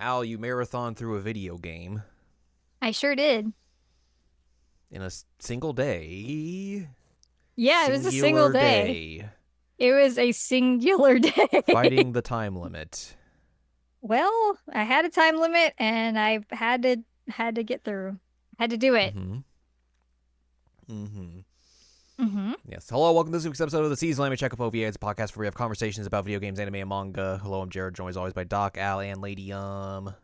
Al, you marathon through a video game I sure did. in a single day. Yeah, it was a single Singular day. day. It was a singular day. Fighting the time limit. Well, I had a time limit and I had to get through. Had to do it. Mm-hmm. Mm-hmm. Mm-hmm. Yes. Hello, welcome to this week's episode of the Season Anime Checkup OVA. It's a podcast where we have conversations about video games, anime, and manga. Hello, I'm Jared, joined as always by Doc, Al, and Lady This is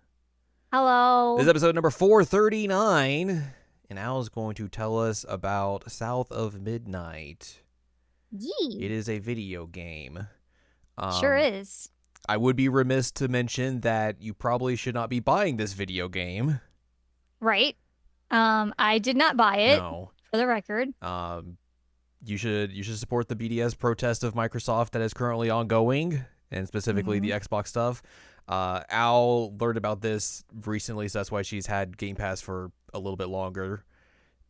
Hello. episode number 439, and Al is going to tell us about South of Midnight. It Yee. is a video game. Sure Um, is. I would be remiss to mention that you probably should not be buying this video game. Right. I did not buy it, No. for the record. Um, you should support the BDS protest of Microsoft that is currently ongoing, and specifically Mm-hmm. the Xbox stuff. Al learned about this recently, so that's why she's had Game Pass for a little bit longer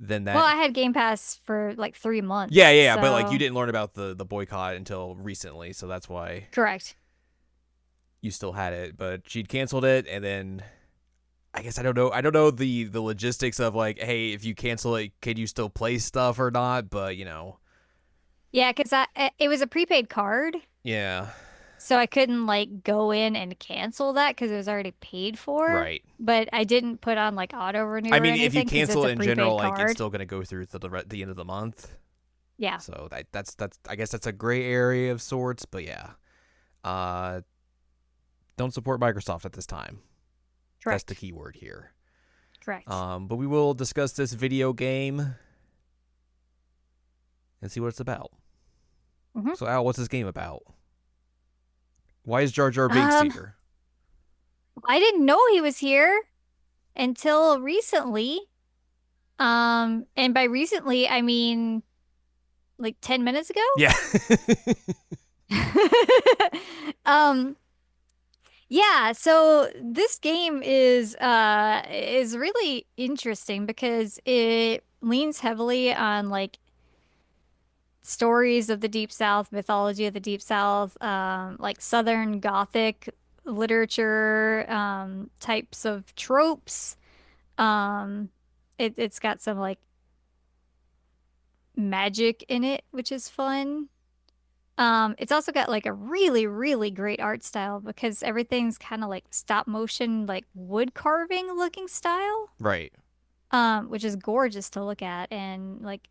than Well, that. I had Game Pass for like 3 months, Yeah, but like you so didn't learn about the boycott until recently, so that's why correct. you still had it. But she'd canceled it, and then I guess I don't know the logistics of like, hey, if you cancel it, can you still play stuff or not? But Yeah, because it was a prepaid card, yeah, so I couldn't like go in and cancel that because it was already paid for. right. But I didn't put on like auto renew I or mean, if you anything because cancel it's it a in general, prepaid like it's card. still gonna go through to the end of the month. Yeah, So that's I guess that's a gray area of sorts. But yeah, uh, don't support Microsoft at this time. That's the correct. key word here. Correct. But we will discuss this video game and see what it's about. Hmm. So Al, what's this game about? Why is Jar Jar Binks Um, here? I didn't know he was here until recently. And by recently, I mean like 10 minutes ago. Yeah. Um, yeah, so this game is really interesting because it leans heavily on like stories of the Deep South, mythology of the Deep South, like Southern Gothic literature, types of tropes. Um, it's got some like magic in it, which is fun. It's also got like a really, really great art style because everything's kind of like stop motion, like wood carving looking style, Right. which is gorgeous to look at. And like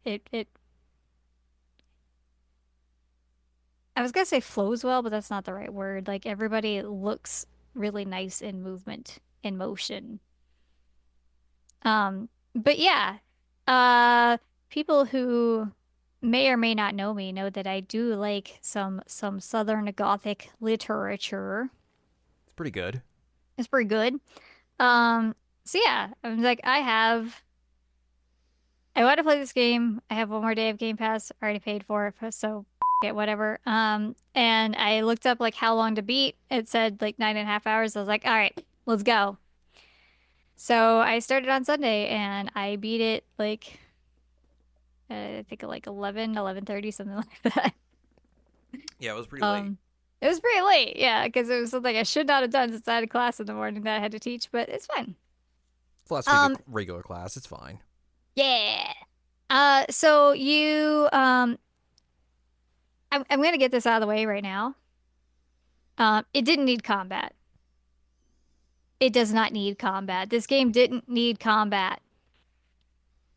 I was gonna say flows well, but that's not the right word. Like everybody looks really nice in movement, in motion. But yeah, uh, people who may or may not know me know that I do like some Southern Gothic literature. It's pretty good. It's pretty good. Um, so yeah, I was like, I want to play this game. I have one more day of Game Pass. I already paid for it, so it, whatever. And I looked up like how long to beat. It said like 9.5 hours. I was like, all right, let's go. So I started on Sunday and I beat it like I think like 11:30, something like that. Yeah, it was pretty late. Um, it was pretty late, yeah, because it was something I should not have done since I had a class in the morning that I had to teach, but it's fine. It's last week of Um, regular class. It's fine. yeah. So you I'm gonna get this out of the way right now. It didn't need combat. It does not need combat. This game didn't need combat.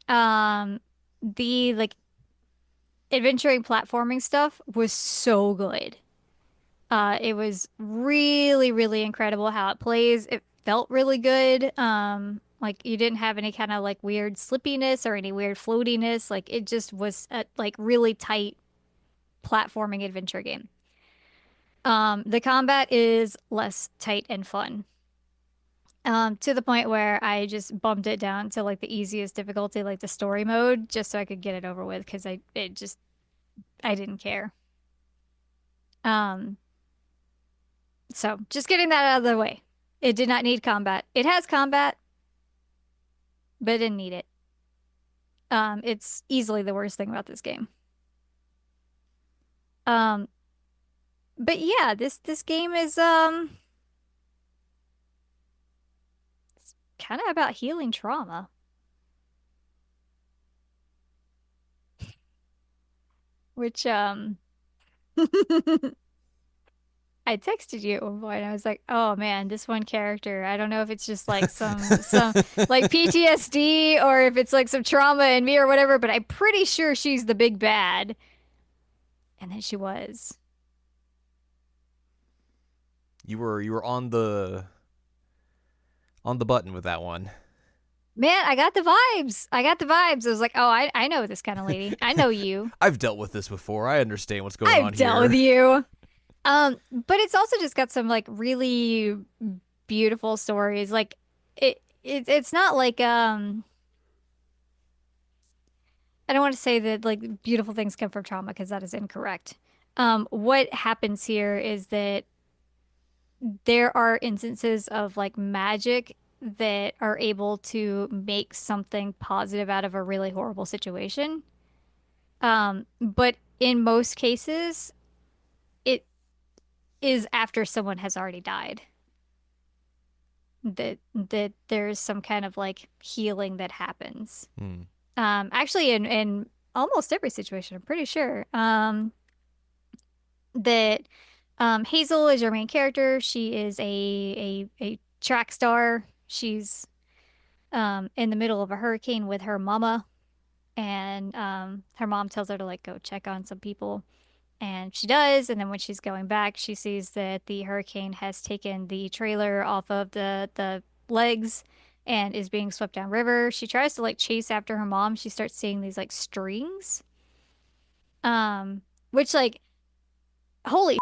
Um, the like adventuring platforming stuff was so good. It was really, really incredible how it plays. It felt really good. Like you didn't have any kind of like weird slippiness or any weird floatiness. Like it just was a like really tight platforming adventure game. The combat is less tight and fun. To the point where I just bumped it down to like the easiest difficulty, like the story mode, just so I could get it over with because I didn't care. Um, so just getting that out of the way. It did not need combat. It has combat, but it didn't need it. It's easily the worst thing about this game. Um, but yeah, this game is kind of about healing trauma, which I texted you at one point. I was like, "Oh man, this one character. I don't know if it's just like some like PTSD or if it's like some trauma in me or whatever, but I'm pretty sure she's the big bad." And then she was. You were on the button with that one. Man, I got the vibes. I got the vibes. I was like, "Oh, I know this kind of lady. I know you. I've dealt with this before. I understand what's going I've on dealt with here. you." But it's also just got some like really beautiful stories. Like it's not like I don't want to say that like beautiful things come from trauma because that is incorrect. What happens here is that there are instances of like magic that are able to make something positive out of a really horrible situation. But in most cases, it is after someone has already died. That there's some kind of like healing that happens. Hmm. Actually in almost every situation, I'm pretty sure. That Hazel is your main character. She is a track star. She's in the middle of a hurricane with her mama, and her mom tells her to like go check on some people, and she does. And then when she's going back, she sees that the hurricane has taken the trailer off of the legs and is being swept downriver. She tries to like chase after her mom. She starts seeing these like strings, um, which like holy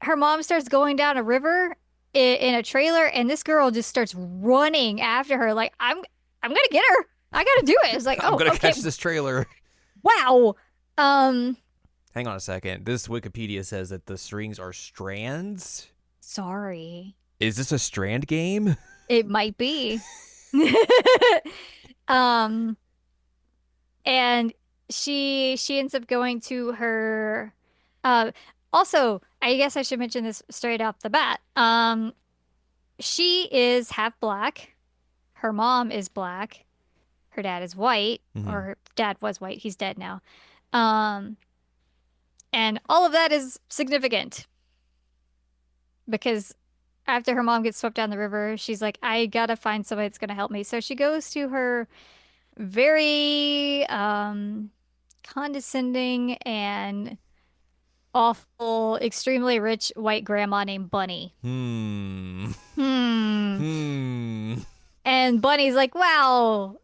her mom starts going down a river in a trailer, and this girl just starts running after her. Like, I'm gonna get her. I gotta do it. It's like, I'm oh, gonna okay, catch this trailer. wow. Um, Hang on a second. This Wikipedia says that the strings are strands. sorry. Is this a strand game? It might be. Um, and she ends up going to her uh also, I guess I should mention this straight off the bat. She is half black. Her mom is black. Her dad is white, or Hmm. her dad was white. He's dead now. Um, and all of that is significant because after her mom gets swept down the river, she's like, I gotta find somebody that's gonna help me. So she goes to her very condescending and awful, extremely rich white grandma named Bunny. Hmm. Hmm. Hmm. And Bunny's like, wow,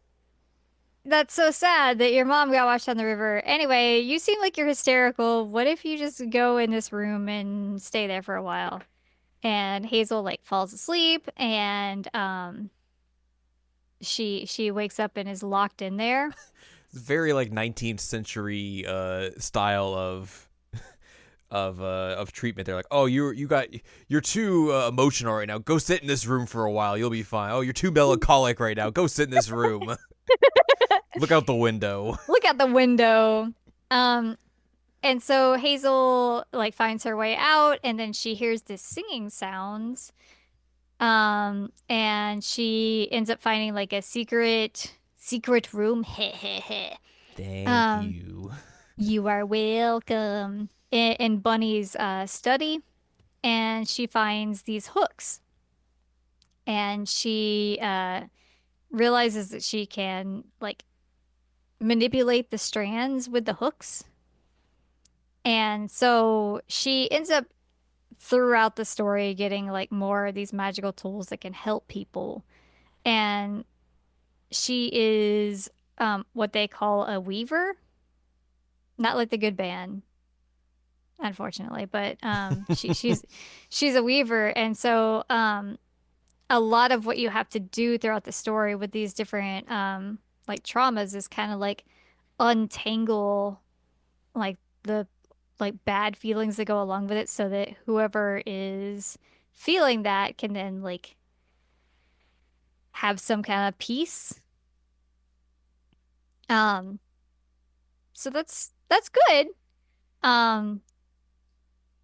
that's so sad that your mom got washed on the river. Anyway, you seem like you're hysterical. What if you just go in this room and stay there for a while? And Hazel like falls asleep and she wakes up and is locked in there. Very like 19th century style of treatment. They're like, oh, you're too emotional right now. Go sit in this room for a while. You'll be fine. Oh, you're too melancholic right now. Go sit in this room. Look out the window. Look out the window. Um and so Hazel like finds her way out and then she hears this singing sounds. And she ends up finding like a secret room. Thank Um, you. you are welcome. In Bunny's study, and she finds these hooks, and she realizes that she can like manipulate the strands with the hooks. And so she ends up throughout the story getting like more of these magical tools that can help people. And she is what they call a weaver, not like the good band, unfortunately, but she's a weaver, and so a lot of what you have to do throughout the story with these different like traumas is kind of like untangle like the like bad feelings that go along with it so that whoever is feeling that can then like have some kind of peace. Um, so that's good. Um,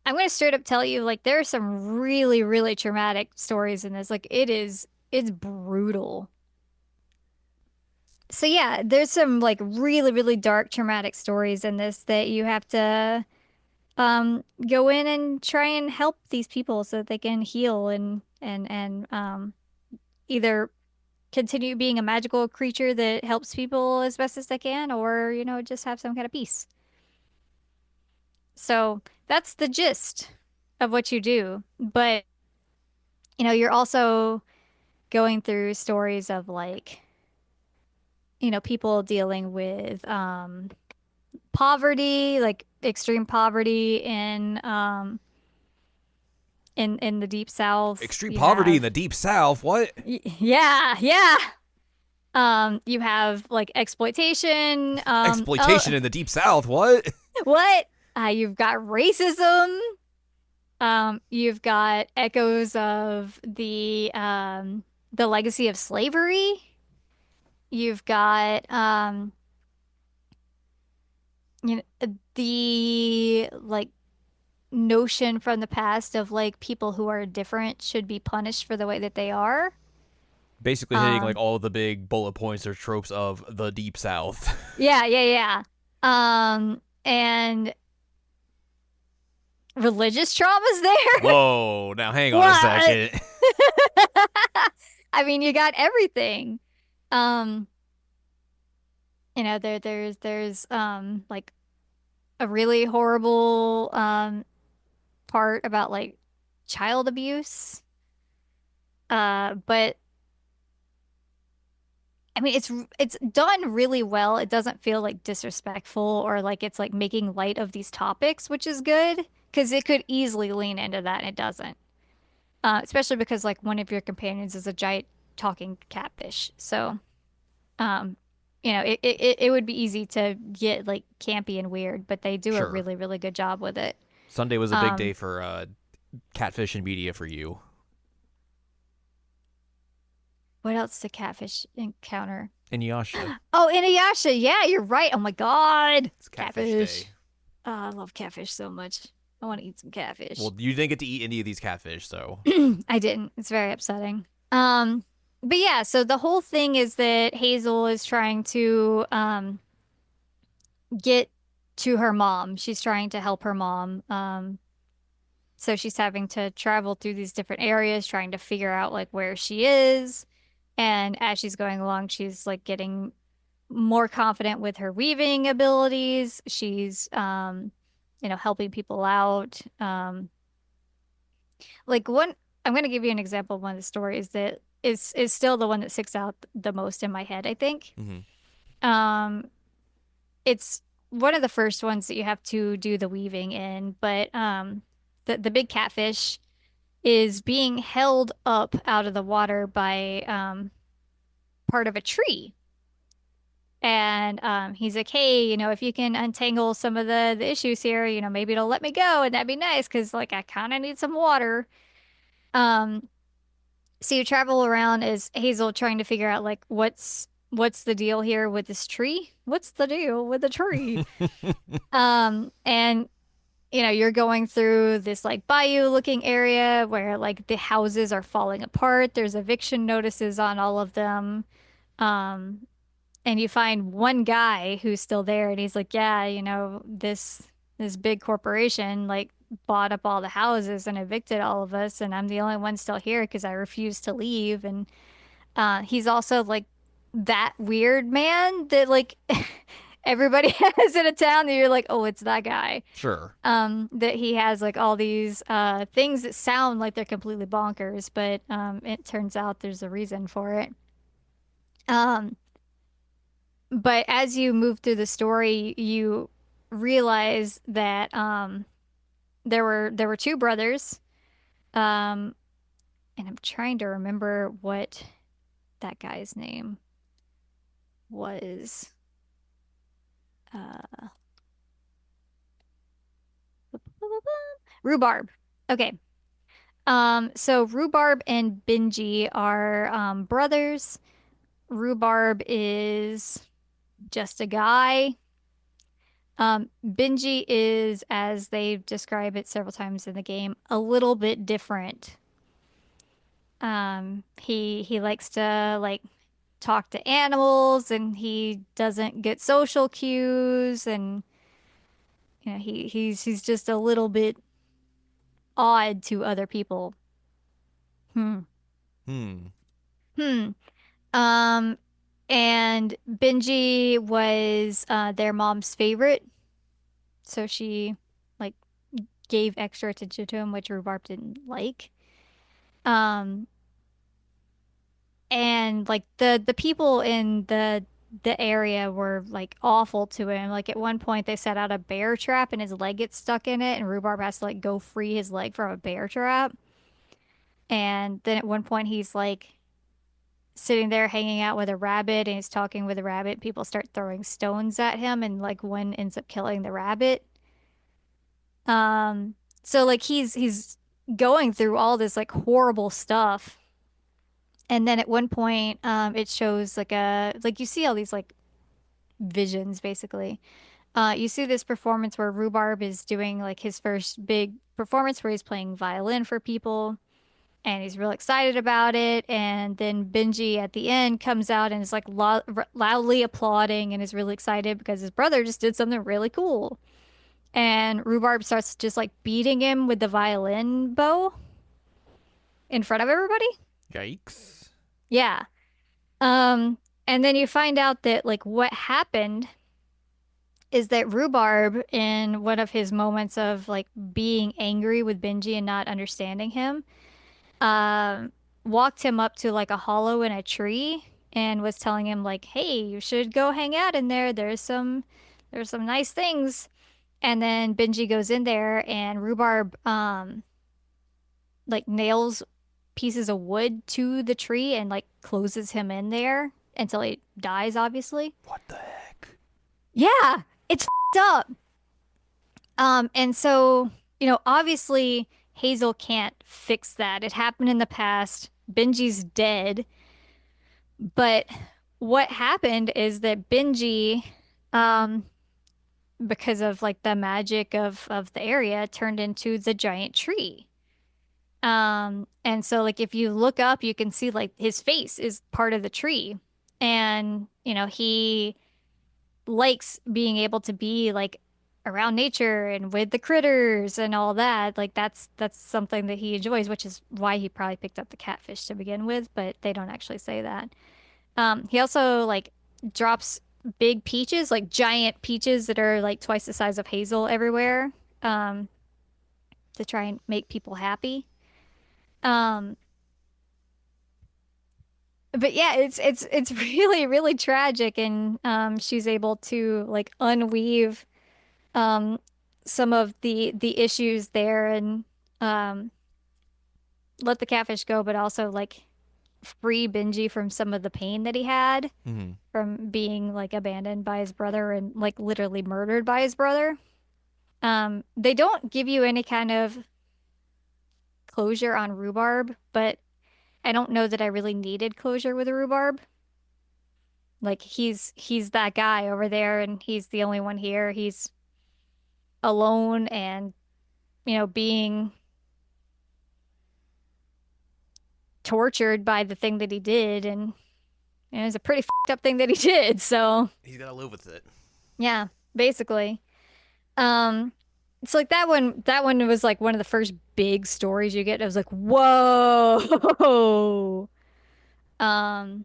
I'm gonna straight up tell you, like, there are some really, really traumatic stories in this. Like, it is. It's brutal. So yeah, there's some like really, really dark, traumatic stories in this that you have to go in and try and help these people so that they can heal and either continue being a magical creature that helps people as best as they can, or, just have some kind of peace. So that's the gist of what you do. But, you're also going through stories of like, people dealing with poverty, like extreme poverty in the deep south. Extreme You poverty in have the deep south. What? yeah, yeah. You have like exploitation. Oh, Exploitation in the deep south. What? what? You've got racism. You've got echoes of the legacy of slavery. You've got the like notion from the past of like people who are different should be punished for the way that they are. Basically hitting like Um, all the big bullet points or tropes of the deep south. yeah, yeah, yeah. And religious traumas there. Whoa, now hang on a What? second. I mean, you got everything. Um, there's like a really horrible part about like child abuse. But I mean, it's done really well. It doesn't feel like disrespectful or like it's like making light of these topics, which is good because it could easily lean into that and it doesn't. Especially because like one of your companions is a giant talking catfish. So, um, it would be easy to get like campy and weird, but they do a Sure. really, really good job with it. Sunday was a big day Um, for catfish and media for you. what else did catfish encounter? Inuyasha. Oh, Inuyasha. Yeah, you're right. Oh my God. It's catfish Catfish. day. Oh, I love catfish so much. I want to eat some catfish. Well, you didn't get to eat any of these catfish, so I didn't. It's very upsetting. But yeah, so the whole thing is that Hazel is trying to get to her mom. She's trying to help her mom. So she's having to travel through these different areas, trying to figure out like where she is. And as she's going along, she's like getting more confident with her weaving abilities. She's helping people out. Like one, I'm going to give you an example of one of the stories that is still the one that sticks out the most in my head, I think. mm-hmm. Um, it's one of the first ones that you have to do the weaving in, but the big catfish is being held up out of the water by part of a tree. And he's like, hey, if you can untangle some of the issues here, maybe it'll let me go, and that'd be nice because like I kind of need some water. Um, so you travel around as Hazel trying to figure out like what's the deal here with this tree? What's the deal with the tree? And you're going through this like bayou looking area where like the houses are falling apart. There's eviction notices on all of them. Um, and you find one guy who's still there and he's like, yeah, this big corporation like bought up all the houses and evicted all of us, and I'm the only one still here because I refuse to leave. And he's also like that weird man that like everybody has in a town that you're like, oh, it's that guy. Sure. That he has like all these things that sound like they're completely bonkers, but it turns out there's a reason for it. Um, but as you move through the story, you realize that there were two brothers. Um, and I'm trying to remember what that guy's name was. Uh, Rhubarb. Okay. So Rhubarb and Benji are brothers. Rhubarb is just a guy. Benji is, as they describe it several times in the game, a little bit different. He likes to like talk to animals and he doesn't get social cues and he's just a little bit odd to other people. Hmm. Hmm. Hmm. Um, and Benji was their mom's favorite, so she like gave extra attention to him, which Rhubarb didn't like. Um, and like the people in the area were like awful to him. Like at one point they set out a bear trap and his leg gets stuck in it, and Rhubarb has to like go free his leg from a bear trap. And then at one point he's like sitting there hanging out with a rabbit and he's talking with a rabbit. People start throwing stones at him, and like one ends up killing the rabbit. Um, so like he's going through all this like horrible stuff. And then at one point, it shows like a like you see all these like visions basically. You see this performance where Rhubarb is doing like his first big performance where he's playing violin for people and he's real excited about it. And then Benji at the end comes out and is like loudly applauding and is really excited because his brother just did something really cool. And Rhubarb starts just like beating him with the violin bow in front of everybody. Yikes. Yeah. Um, and then you find out that like what happened is that Rhubarb, in one of his moments of like being angry with Benji and not understanding him, um, walked him up to like a hollow in a tree and was telling him like, "Hey, you should go hang out in there. There's some nice things." And then Benji goes in there and Rhubarb like nails pieces of wood to the tree and like closes him in there until he dies, obviously. What the heck? Yeah, it's up. And so, obviously Hazel can't fix that. It happened in the past. Benji's dead. But what happened is that Benji, um, because of like the magic of the area, turned into the giant tree. And so like if you look up, you can see like his face is part of the tree. And, he likes being able to be like around nature and with the critters and all that. Like that's something that he enjoys, which is why he probably picked up the catfish to begin with, but they don't actually say that. He also like drops big peaches, like giant peaches that are like twice the size of Hazel everywhere, um, to try and make people happy. Um, but yeah, it's really, really tragic, and she's able to like unweave um some of the issues there and um let the catfish go, but also like free Benji from some of the pain that he had Hmm. from being like abandoned by his brother and like literally murdered by his brother. They don't give you any kind of closure on Rhubarb, but I don't know that I really needed closure with Rhubarb. Like he's that guy over there and he's the only one here. He's alone and being tortured by the thing that he did and it was a pretty fucked up thing that he did. So, He's gotta live with it. yeah, basically. Um, it's like that one was like one of the first big stories you get. I was like, whoa. Um,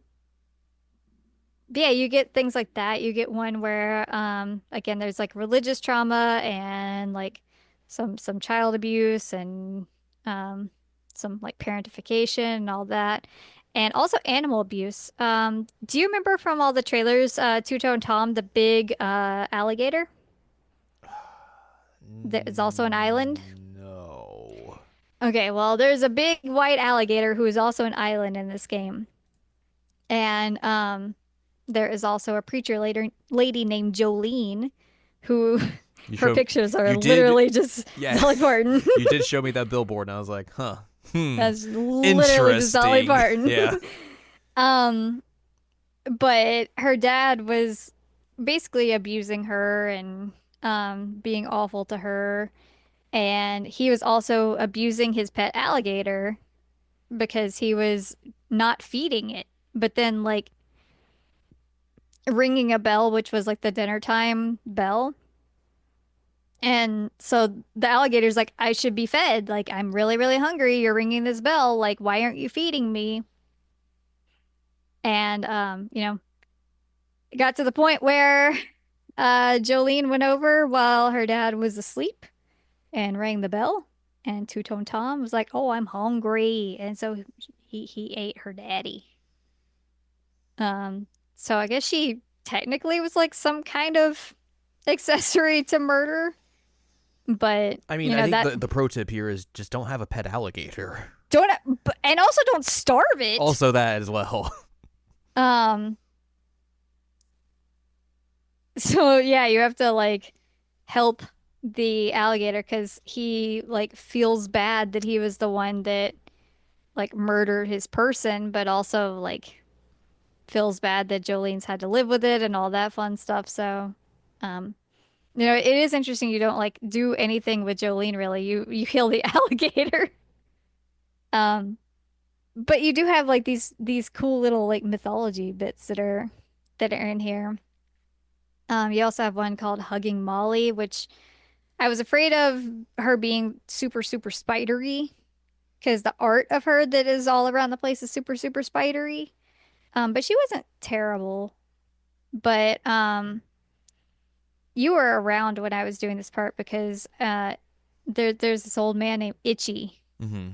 but yeah, you get things like that. You get one where again there's like religious trauma and like some child abuse and um some like parentification and all that. And also animal abuse. Do you remember from all the trailers, Two-Tone Tom, the big alligator that is also an island? No. Okay, well, there's a big white alligator who is also an island in this game. And there is also a preacher lady named Jolene who You her show pictures are you did literally just yeah. Dolly Parton. You did show me that billboard and I was like, huh. Hmm. That's literally just Dolly Interesting. Parton. Yeah. Um, but her dad was basically abusing her and being awful to her. And he was also abusing his pet alligator because he was not feeding it. But then like ringing a bell, which was like the dinner time bell. And so the alligator's like, I should be fed. Like, I'm really, really hungry. You're ringing this bell. Like, why aren't you feeding me? And, it got to the point where Jolene went over while her dad was asleep and rang the bell. And Two Tone Tom was like, "Oh, I'm hungry," and so he ate her daddy. Um, so I guess she technically was like some kind of accessory to murder, but I mean, I think that the pro tip here is just don't have a pet alligator. don't and also don't starve it. Also, that as well. Um, so yeah, you have to like help the alligator because he like feels bad that he was the one that like murdered his person, but also like feels bad that Jolene's had to live with it and all that fun stuff. So, um, it is interesting you don't like do anything with Jolene really. You heal the alligator. Um, but you do have like these cool little like mythology bits that are in here. You also have one called Hugging Molly, which I was afraid of her being super, super spidery because the art of her that is all around the place is super, super spidery. But she wasn't terrible. But you were around when I was doing this part because there's this old man named Itchy, Hmm.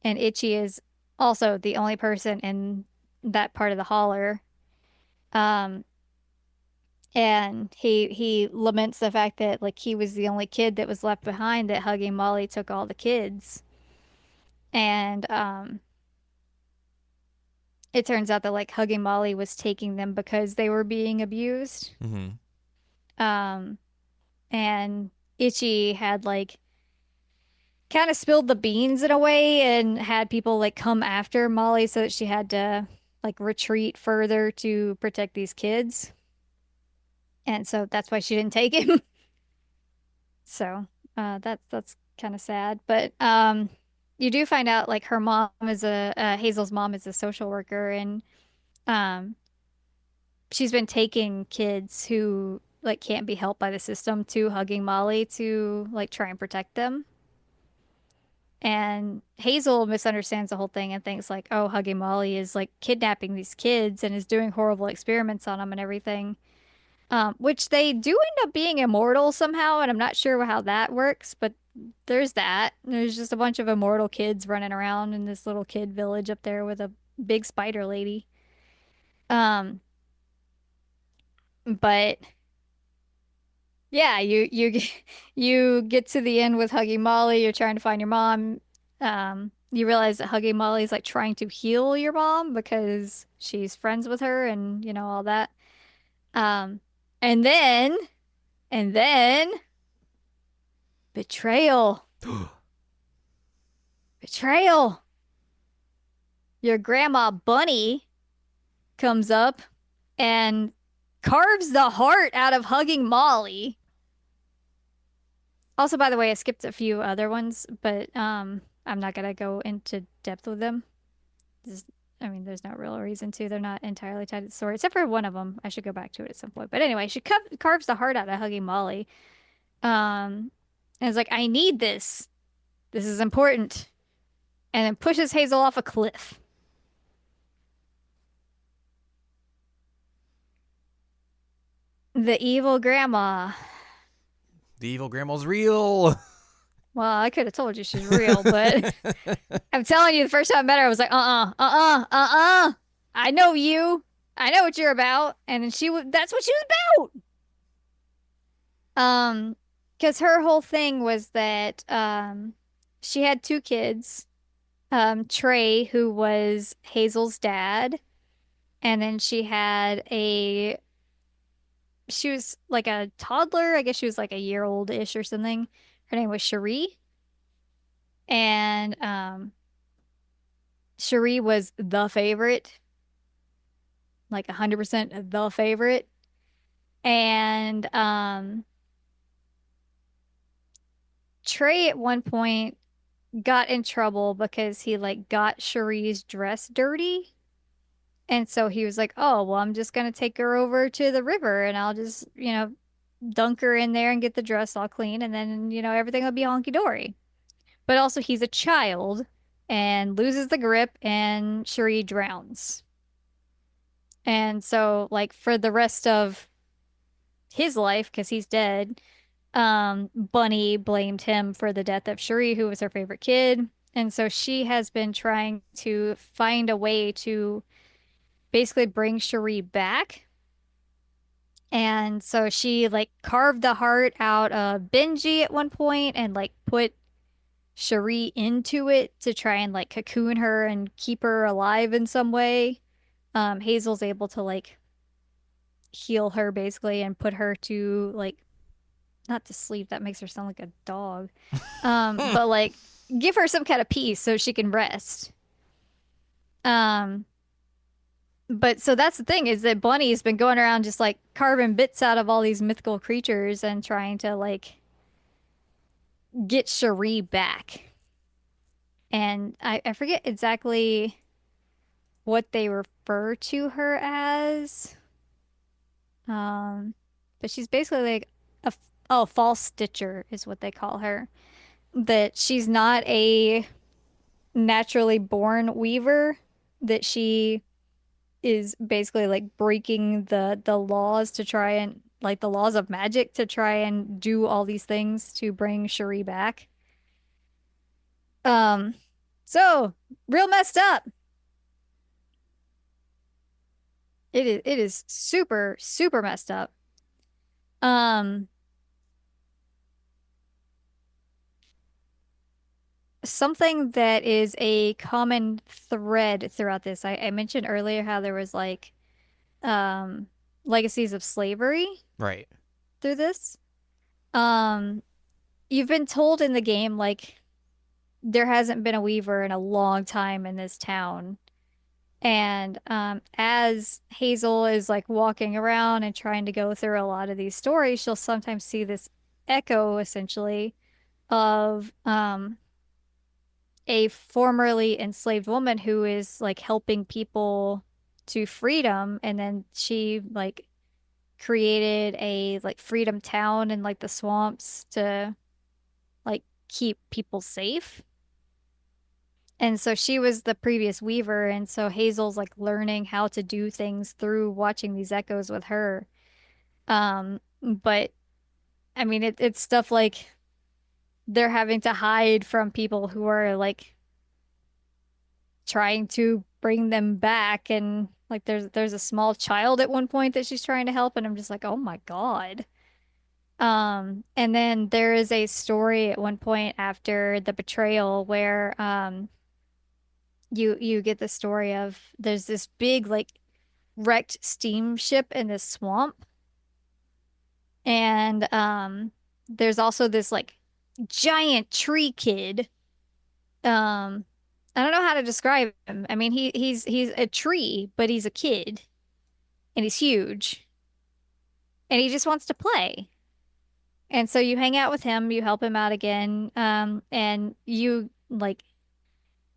and Itchy is also the only person in that part of the holler. Um, and he laments the fact that like he was the only kid that was left behind, that Hugging Molly took all the kids. And it turns out that like Hugging Molly was taking them because they were being abused. Hmm. Um, and Itchy had like kind of spilled the beans in a way and had people like come after Molly so that she had to like retreat further to protect these kids. And so that's why she didn't take him. So that's kind of sad. But you do find out like her mom is Hazel's mom is a social worker, and um she's been taking kids who like can't be helped by the system to Hugging Molly to like try and protect them. And Hazel misunderstands the whole thing and thinks like, oh, Hugging Molly is like kidnapping these kids and is doing horrible experiments on them and everything. Which they do end up being immortal somehow, and I'm not sure how that works, but there's that. There's just a bunch of immortal kids running around in this little kid village up there with a big spider lady. Um, but yeah, you get to the end with Hugging Molly. You're trying to find your mom. You realize that Hugging Molly is like trying to heal your mom because she's friends with her and all that. Um, and then and then betrayal, betrayal. Your grandma Bunny comes up and carves the heart out of Hugging Molly. Also, by the way, I skipped a few other ones, but I'm not gonna go into depth with them. There's, I mean, there's no real reason to. They're not entirely tied to the story, except for one of them. I should go back to it at some point. But anyway, she carves the heart out of Hugging Molly. And is like, I need this. This is important. And then pushes Hazel off a cliff. The evil grandma. The evil grandma's real. Well, I could have told you she's real, but I'm telling you, the first time I met her, I was like, I know you. I know what you're about. And then that's what she was about. Because her whole thing was that she had two kids, Trey, who was Hazel's dad, and then she was like a toddler. I guess she was like a year old-ish or something. Her name was Cherie, and Cherie was the favorite, like 100% the favorite. And Trey at one point got in trouble because he like got Cherie's dress dirty. And so he was like, "Oh, well, I'm just gonna take her over to the river and I'll just, dunk her in there and get the dress all clean and then, everything will be honky dory." But also he's a child and loses the grip and Cherie drowns. And so like for the rest of his life, because he's dead, Bunny blamed him for the death of Cherie, who was her favorite kid. And so she has been trying to find a way to basically bring Cherie back. And so she like carved the heart out of Benji at one point and like put Cherie into it to try and like cocoon her and keep her alive in some way. Hazel's able to like heal her basically and put her to like not to sleep. That makes her sound like a dog. But like give her some kind of peace so she can rest. Um, but so that's the thing is that Bunny's been going around just like carving bits out of all these mythical creatures and trying to like get Cherie back. And I forget exactly what they refer to her as. Um, but she's basically like a oh, false stitcher is what they call her. That she's not a naturally born weaver, that she is basically like breaking the laws to try and like the laws of magic to try and do all these things to bring Cherie back. Um, so real messed up. It is super, super messed up. Um, Something that is a common thread throughout this. I mentioned earlier how there was like um legacies of slavery Right. through this. Um, you've been told in the game like there hasn't been a weaver in a long time in this town. And as Hazel is like walking around and trying to go through a lot of these stories, she'll sometimes see this echo essentially of a formerly enslaved woman who is like helping people to freedom. And then she like created a like freedom town in like the swamps to like keep people safe. And so she was the previous weaver, and so Hazel's like learning how to do things through watching these echoes with her. But I mean it's stuff like they're having to hide from people who are like trying to bring them back, and like there's a small child at one point that she's trying to help, and I'm just like, oh my God. And then there is a story at one point after the betrayal where you get the story of there's this big like wrecked steamship in this swamp, and there's also this like giant tree kid. um I don't know how to describe him. I mean he's a tree but he's a kid and he's huge and he just wants to play. And so you hang out with him, you help him out again, and you like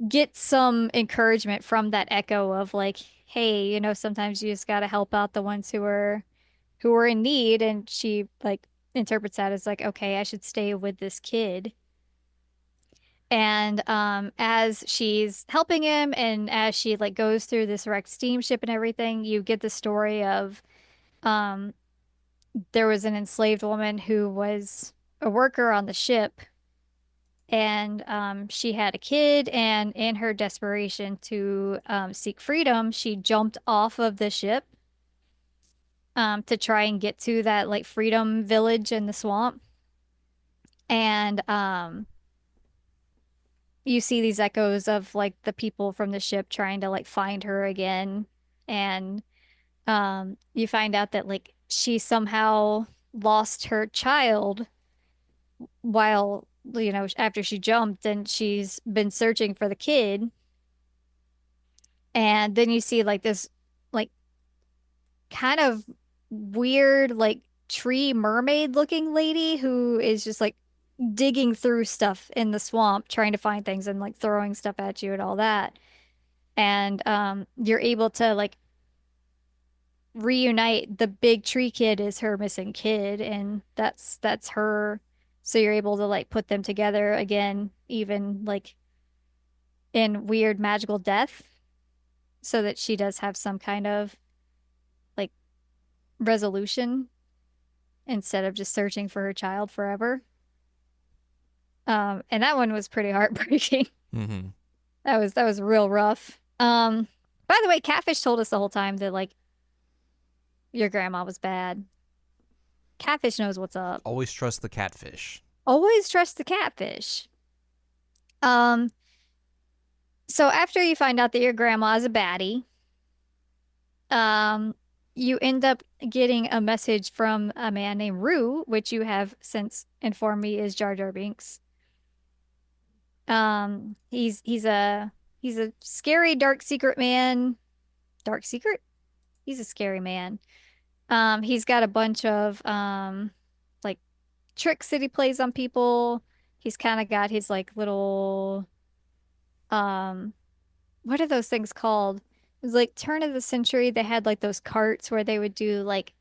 get some encouragement from that echo of like, hey, sometimes you just gotta help out the ones who are in need. And she like interprets that as like, okay, I should stay with this kid. And as she's helping him and as she like goes through this wrecked steamship and everything, you get the story of um there was an enslaved woman who was a worker on the ship, and she had a kid, and in her desperation to seek freedom, she jumped off of the ship to try and get to that like freedom village in the swamp. And you see these echoes of like the people from the ship trying to like find her again. And you find out that like she somehow lost her child while, after she jumped, and she's been searching for the kid. And then you see like this like kind of weird like tree mermaid looking lady who is just like digging through stuff in the swamp, trying to find things and like throwing stuff at you and all that. And you're able to like reunite the big tree kid is her missing kid, and that's her. So you're able to like put them together again, even like in weird magical death, so that she does have some kind of like resolution instead of just searching for her child forever. And that one was pretty heartbreaking. Hmm. That was real rough. By the way, Catfish told us the whole time that like your grandma was bad. Catfish knows what's up. Always trust the catfish. Always trust the catfish. Um, so after you find out that your grandma is a baddie, um, you end up getting a message from a man named Rue, which you have since informed me is Jar Jar Binks. He's a scary dark secret man. Dark secret? He's a scary man. He's got a bunch of like tricks that he plays on people. He's kind of got his like little um what are those things called? It was like turn of the century. They had like those carts where they would do like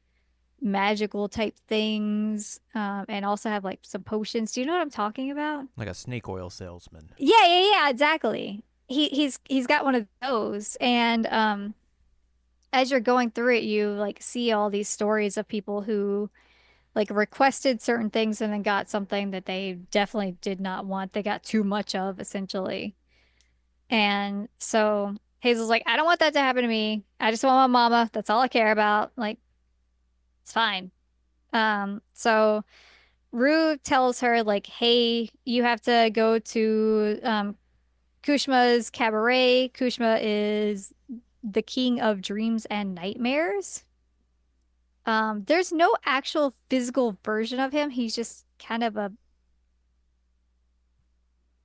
magical type things, and also have like some potions. Do you know what I'm talking about? Like a snake oil salesman. Yeah, yeah, yeah, exactly. He's got one of those, and as you're going through it, you like see all these stories of people who like requested certain things and then got something that they definitely did not want. They got too much of, essentially. And so Hazel's like, I don't want that to happen to me. I just want my mama. That's all I care about. Like, it's fine. So Rue tells her, like, hey, you have to go to Kushma's cabaret. Kushma is the king of dreams and nightmares. There's no actual physical version of him. He's just kind of a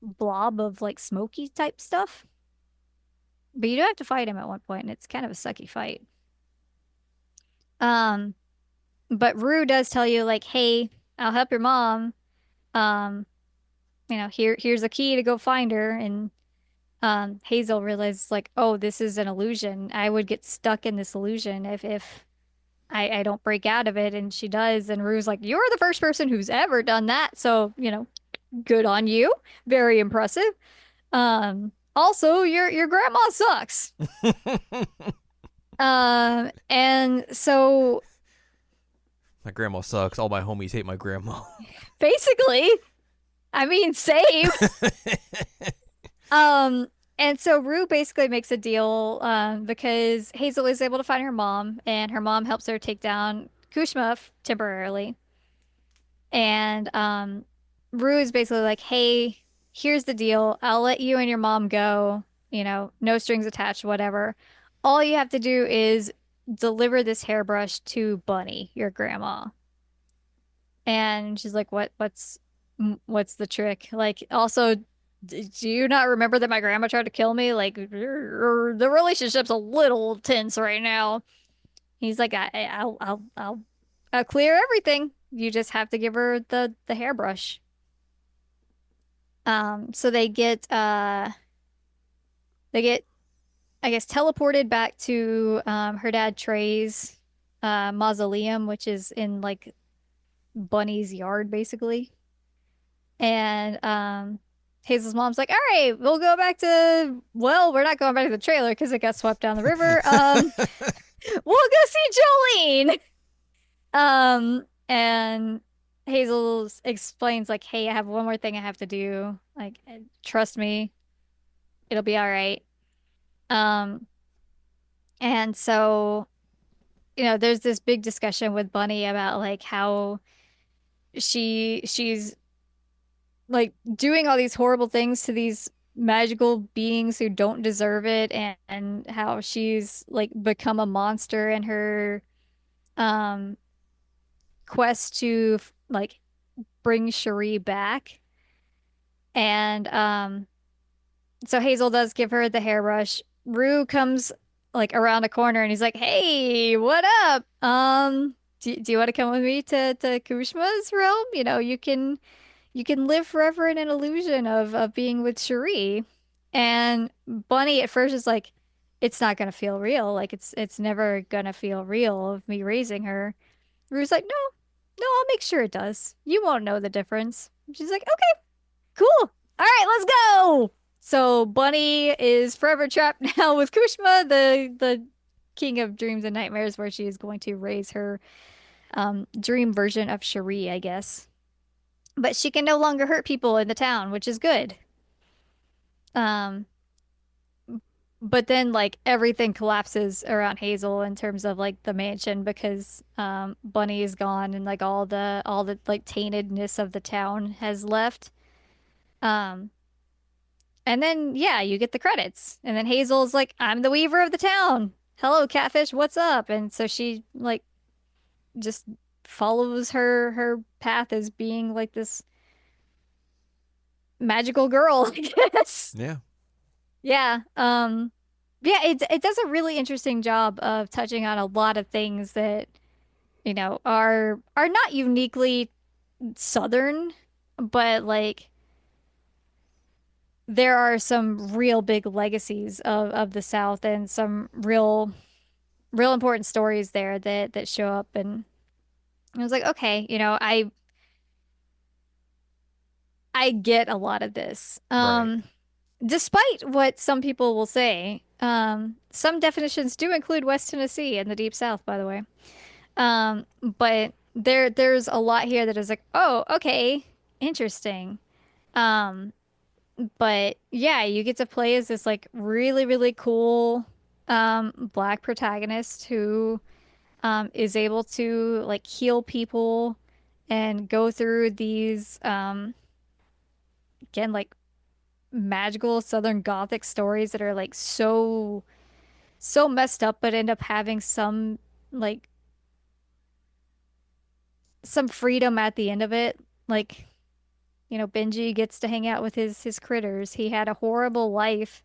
blob of like smoky type stuff. But you do have to fight him at one point, and it's kind of a sucky fight. Um, but Rue does tell you like, "Hey, I'll help your mom. Um, here's a key to go find her." And Hazel realizes like, "Oh, this is an illusion. I would get stuck in this illusion if I don't break out of it." And she does. And Rue's like, "You're the first person who's ever done that. So, good on you. Very impressive. Also, your grandma sucks." And so My grandma sucks. All my homies hate my grandma. basically, I mean, same. Um, and so Rue basically makes a deal, because Hazel is able to find her mom, and her mom helps her take down Kushma temporarily. And Rue is basically like, "Hey, here's the deal. I'll let you and your mom go, no strings attached, whatever. All you have to do is deliver this hairbrush to Bunny, your grandma." And she's like, what's the trick? Like, also, do you not remember that my grandma tried to kill me? Like, the relationship's a little tense right now. He's like, I'll clear everything. You just have to give her the hairbrush. So they get I guess teleported back to her dad Trey's mausoleum, which is in like Bunny's yard basically. And Hazel's mom's like, "All right, we'll go back to, well, we're not going back to the trailer because it got swept down the river. We'll go see Jolene." And Hazel explains like, "Hey, I have one more thing I have to do. Like, trust me, it'll be all right." Um, and so, there's this big discussion with Bunny about like how she's like doing all these horrible things to these magical beings who don't deserve it, and how she's like become a monster in her um quest to like bring Cherie back. And so Hazel does give her the hairbrush. Rue comes like around a corner and he's like, "Hey, what up? Do you want to come with me to Kushma's realm? You can you can live forever in an illusion of being with Cherie. And Bunny at first is like, it's not gonna feel real. Like it's never gonna feel real of me raising her. Rue's like, no, no, I'll make sure it does. You won't know the difference. She's like, okay, cool. All right, let's go. So Bunny is forever trapped now with Kushma, the king of dreams and nightmares, where she is going to raise her dream version of Cherie, I guess. But she can no longer hurt people in the town, which is good. Um, but then like everything collapses around Hazel in terms of like the mansion because Bunny is gone and like all the like taintedness of the town has left. Um, and then yeah, you get the credits. And then Hazel's like, I'm the weaver of the town. Hello, catfish, what's up? And so she like just follows her path as being like this magical girl, I guess. Yeah. Yeah. Yeah, it does a really interesting job of touching on a lot of things that, are not uniquely Southern, but like there are some real big legacies of the South and some real important stories there that show up and I was like, okay, I get a lot of this. Right. Despite what some people will say, some definitions do include West Tennessee and the Deep South, by the way. But there's a lot here that is like, oh, okay, interesting. Um, but yeah, you get to play as this like really, really cool black protagonist who is able to like heal people and go through these again like magical Southern Gothic stories that are like so messed up, but end up having like some freedom at the end of it. Like, Benji gets to hang out with his critters. He had a horrible life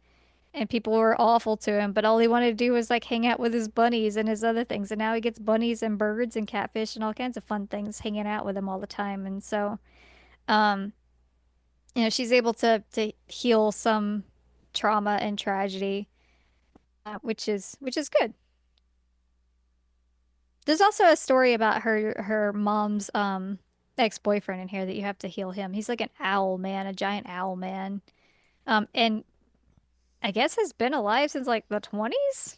and people were awful to him, but all he wanted to do was like hang out with his bunnies and his other things. And now he gets bunnies and birds and catfish and all kinds of fun things hanging out with him all the time. And so, um, she's able to heal some trauma and tragedy, which is good. There's also a story about her mom's ex-boyfriend in here that you have to heal him. He's like an owl man, a giant owl man. And I guess has been alive since like the 20s?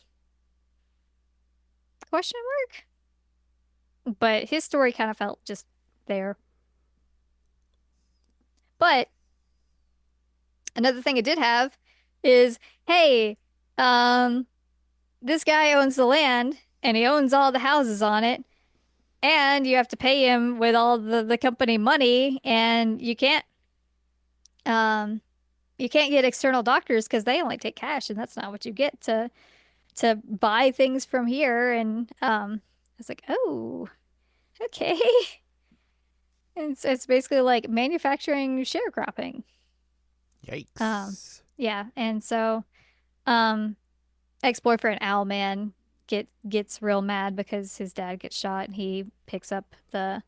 Question mark. But his story kind of felt just there. But another thing it did have is, hey, um, this guy owns the land and he owns all the houses on it, and you have to pay him with all the company money, and um you can't get external doctors because they only take cash, and that's not what you get to buy things from here. And I was like, oh, okay. And so it's basically like manufacturing sharecropping. Um, Yikes. yeah, and so um, ex-boyfriend Owlman gets real mad because his dad gets shot, and he picks up the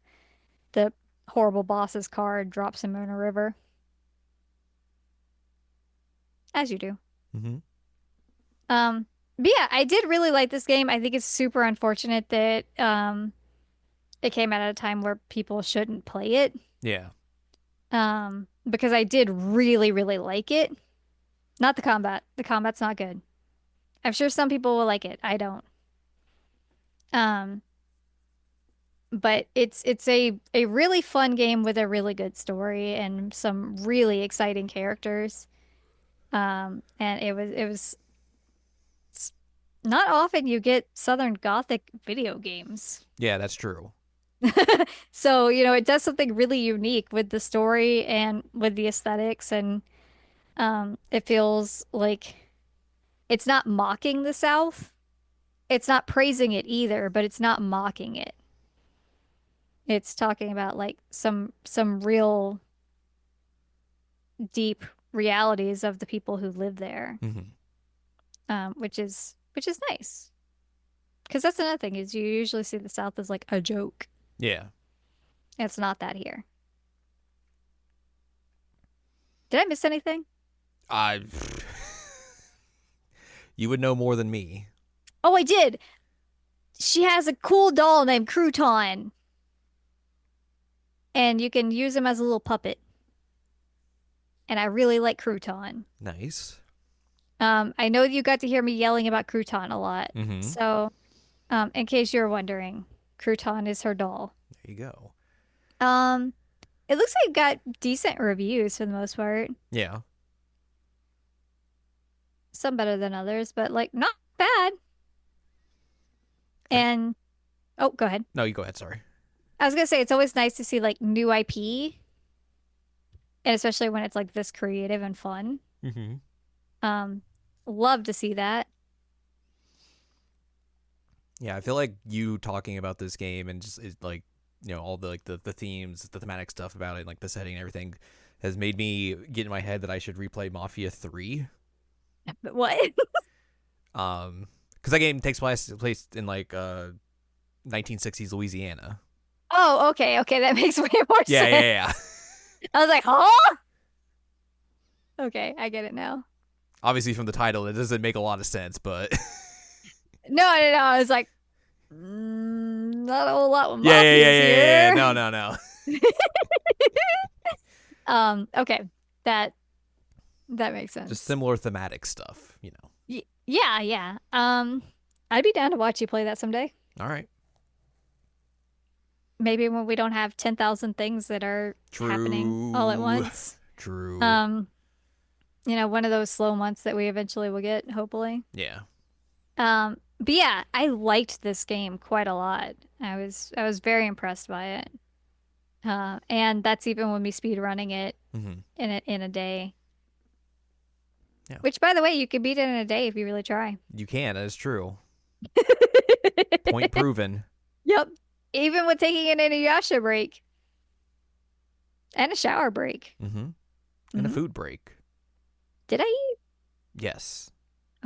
horrible boss's car and drops him in a river, as you do. Mm-hmm. But yeah, I did really like this game. I think it's super unfortunate that it came out at a time where people shouldn't play it. Yeah. Because I did really, really like it. Not the combat. The combat's not good. I'm sure some people will like it. I don't. Um, but it's a really fun game with a really good story and some really exciting characters. And it was it's not often you get Southern Gothic video games. Yeah, that's true. So, it does something really unique with the story and with the aesthetics, and it feels like it's not mocking the South. It's not praising it either, but it's not mocking it. It's talking about like some real deep realities of the people who live there, Mm-hmm. which is nice. Because that's another thing is you usually see the South as like a joke. Yeah. It's not that here. Did I miss anything? I You would know more than me. Oh, I did. She has a cool doll named Crouton, and you can use him as a little puppet. And I really like Crouton. Nice. I know you got to hear me yelling about Crouton a lot. Mm-hmm. So, in case you're wondering, Crouton is her doll. There you go. Um, it looks like it got decent reviews for the most part. Yeah. Some better than others, but like not bad. I, And oh, go ahead. no, you go ahead. Sorry. I was gonna say it's always nice to see like new IP, and especially when it's like this creative and fun. Mm-hmm. Um, love to see that. Yeah, I feel like you talking about this game and just is like, all the like the themes, the thematic stuff about it, like the setting and everything, has made me get in my head that I should replay Mafia 3. But what? Because that game takes place in like 1960s Louisiana. Oh, okay, okay, that makes way more Yeah, sense. yeah. I was like, huh? Okay, I get it now. Obviously, from the title, it doesn't make a lot of sense, but No, no, no. I was like, not a whole lot with yeah, yeah, yeah, mafias yeah, yeah, yeah. here. No, no, no. Okay, that makes Just sense. similar thematic stuff. Yeah, yeah. I'd be down to watch you play that someday. All right. Maybe when we don't have 10,000 things that are happening all at True. once. True. Um, one of those slow months that we eventually will get, hopefully. Yeah. But yeah, I liked this game quite a lot. I was very impressed by it. And that's even with me speed running it Mm-hmm. in a day. Yeah. Which, by the way, you can beat it in a day if you really try. You can. That is true. Point proven. Yep. Even with taking an Inuyasha break and a shower break. Mm-hmm. And a Mhm. food break. Did I eat? Yes.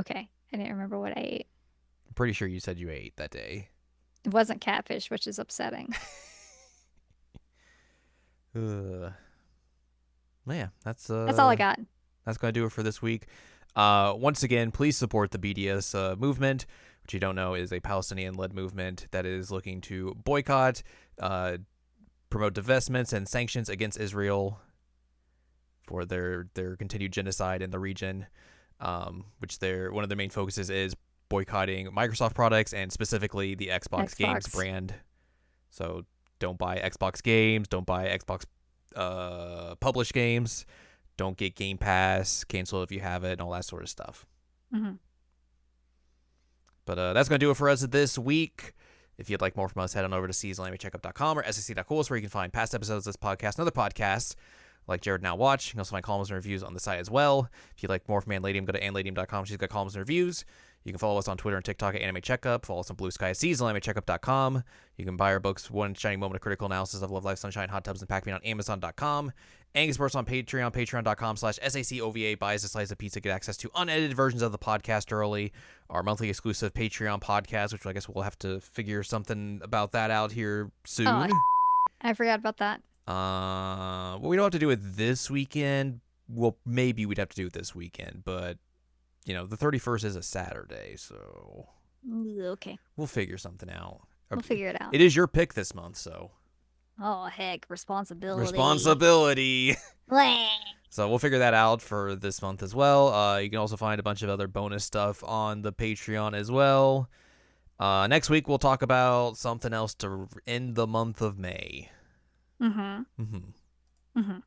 Okay. I didn't remember what I ate. I'm pretty sure you said you ate that day. It wasn't catfish, which is upsetting. Yeah, that's That's all I got. That's gonna do it for this week. Once again, please support the BDS movement, which you don't know is a Palestinian-led movement that is looking to boycott, promote divestments and sanctions against Israel for their continued genocide in the region. Which one of their main focuses is boycotting Microsoft products and specifically the Xbox Games brand. So don't buy Xbox games, don't buy Xbox published games, don't get Game Pass, cancel if you have it, and all that sort of stuff. Mm-hmm. But that's going to do it for us this week. If you'd like more from us, head on over to seasonanimecheckup.com or sec.cool, where you can find past episodes of this podcast and other podcasts like Jared Now Watch. You can also find columns and reviews on the site as well. If you'd like more from Ann Ladium, go to annladium.com. She's got columns and reviews. You can follow us on Twitter and TikTok at Anime Checkup. Follow us on Blue Sky at seasonanimecheckup.com. You can buy our books, One Shining Moment of Critical Analysis of Love, Life, Sunshine, Hot Tubs, and Pac-Man on Amazon.com. And support us on Patreon, patreon.com/SACOVA. Buy us a slice of pizza, get access to unedited versions of the podcast early. Our monthly exclusive Patreon podcast, which I guess we'll have to figure something about that out here soon. Oh, I forgot about that. Well, we don't have to do it this weekend. Well, maybe we'd have to do it this weekend, but the 31st is a Saturday, so Okay. we'll figure something out. We'll figure it out. It is your pick this month, so Oh, heck. Responsibility. responsibility. So we'll figure that out for this month as well. You can also find a bunch of other bonus stuff on the Patreon as well. Next week, we'll talk about something else to end the month of May. Mm-hmm. Mm-hmm. Mm-hmm.